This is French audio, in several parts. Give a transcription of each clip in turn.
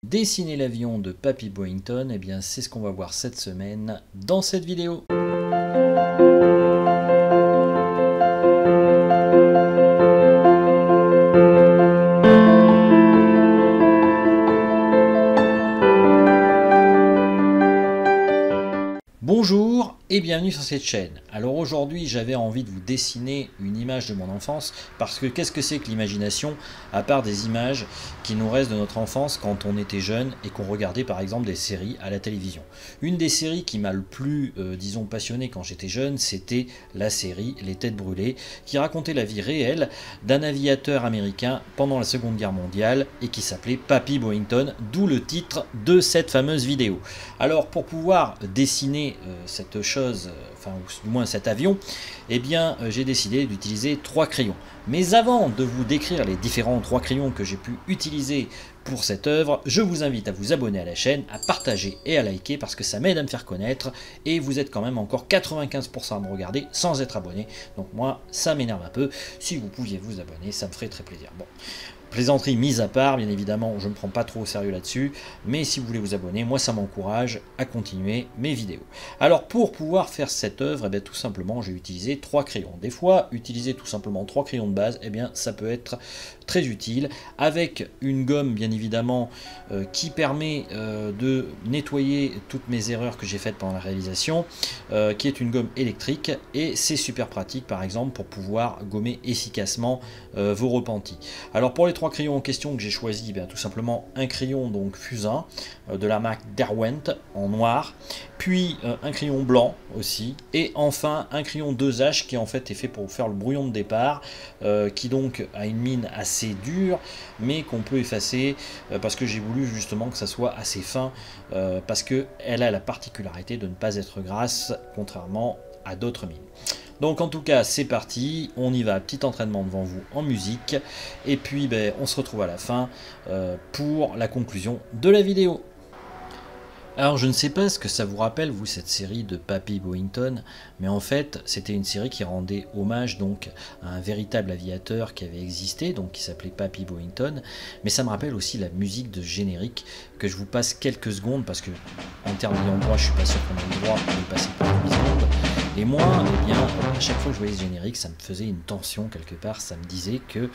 Dessiner l'avion de Papy Boyington, eh bien c'est ce qu'on va voir cette semaine dans cette vidéo. Bonjour et bienvenue sur cette chaîne. Alors aujourd'hui j'avais envie de vous dessiner une image de mon enfance parce que qu'est-ce que c'est que l'imagination à part des images qui nous restent de notre enfance quand on était jeune et qu'on regardait par exemple des séries à la télévision. Une des séries qui m'a le plus disons passionné quand j'étais jeune, c'était la série Les Têtes Brûlées qui racontait la vie réelle d'un aviateur américain pendant la Seconde Guerre mondiale et qui s'appelait Papy Boyington, d'où le titre de cette fameuse vidéo. Alors pour pouvoir dessiner cette chose, enfin ou du moins cet avion, eh bien j'ai décidé d'utiliser 3 crayons. Mais avant de vous décrire les différents 3 crayons que j'ai pu utiliser pour cette œuvre, je vous invite à vous abonner à la chaîne, à partager et à liker parce que ça m'aide à me faire connaître et vous êtes quand même encore 95% à me regarder sans être abonné. Donc moi ça m'énerve un peu, si vous pouviez vous abonner ça me ferait très plaisir. Bon, plaisanterie mise à part, bien évidemment, je ne me prends pas trop au sérieux là-dessus, mais si vous voulez vous abonner, moi ça m'encourage à continuer mes vidéos. Alors pour pouvoir faire cette œuvre, eh bien, tout simplement j'ai utilisé 3 crayons. Des fois, utiliser tout simplement 3 crayons de base, eh bien, ça peut être très utile, avec une gomme bien évidemment qui permet de nettoyer toutes mes erreurs que j'ai faites pendant la réalisation, qui est une gomme électrique, et c'est super pratique par exemple pour pouvoir gommer efficacement vos repentis. Alors pour les 3 crayons en question que j'ai choisi, bien, tout simplement un crayon donc fusain de la marque Derwent en noir, puis un crayon blanc aussi, et enfin un crayon 2H qui en fait est fait pour faire le brouillon de départ, qui donc a une mine assez dure mais qu'on peut effacer parce que j'ai voulu justement que ça soit assez fin, parce que elle a la particularité de ne pas être grasse contrairement à d'autres mines. Donc en tout cas c'est parti, on y va, petit entraînement devant vous en musique, et puis ben, on se retrouve à la fin pour la conclusion de la vidéo. Alors je ne sais pas ce que ça vous rappelle vous cette série de Papy Boyington, mais en fait c'était une série qui rendait hommage donc à un véritable aviateur qui avait existé, donc qui s'appelait Papy Boyington, mais ça me rappelle aussi la musique de générique que je vous passe quelques secondes parce que en termes d'ayant droit je suis pas sûr qu'on ait le droit de le passer pour 8 secondes. Et moi, eh bien, à chaque fois que je voyais ce générique, ça me faisait une tension quelque part, ça me disait qu'il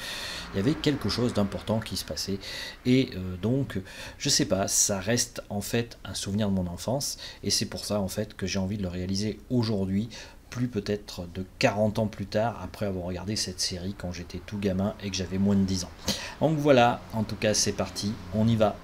y avait quelque chose d'important qui se passait. Et donc, je sais pas, ça reste en fait un souvenir de mon enfance, et c'est pour ça en fait que j'ai envie de le réaliser aujourd'hui, plus peut-être de 40 ans plus tard, après avoir regardé cette série quand j'étais tout gamin et que j'avais moins de 10 ans. Donc voilà, en tout cas c'est parti, on y va.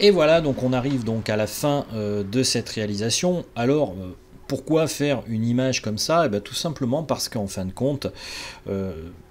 Et voilà, donc on arrive donc à la fin de cette réalisation. Alors, pourquoi faire une image comme ça? Eh bien, tout simplement parce qu'en fin de compte,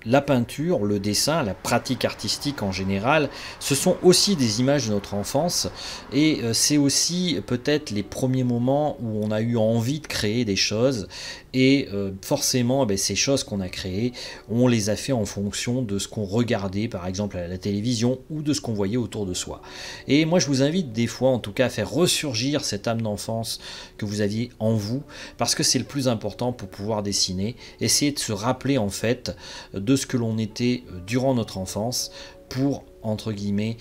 la peinture, le dessin, la pratique artistique en général, ce sont aussi des images de notre enfance, et c'est aussi peut-être les premiers moments où on a eu envie de créer des choses, et forcément ces choses qu'on a créées, on les a fait en fonction de ce qu'on regardait par exemple à la télévision ou de ce qu'on voyait autour de soi. Et moi je vous invite des fois en tout cas à faire ressurgir cette âme d'enfance que vous aviez en vous, parce que c'est le plus important pour pouvoir dessiner. Essayer de se rappeler en fait de ce que l'on était durant notre enfance pour, entre guillemets,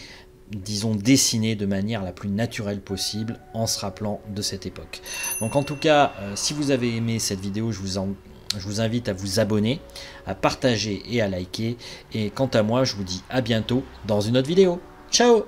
disons, dessiner de manière la plus naturelle possible en se rappelant de cette époque. Donc en tout cas, si vous avez aimé cette vidéo, je vous invite à vous abonner, à partager et à liker. Et quant à moi, je vous dis à bientôt dans une autre vidéo. Ciao!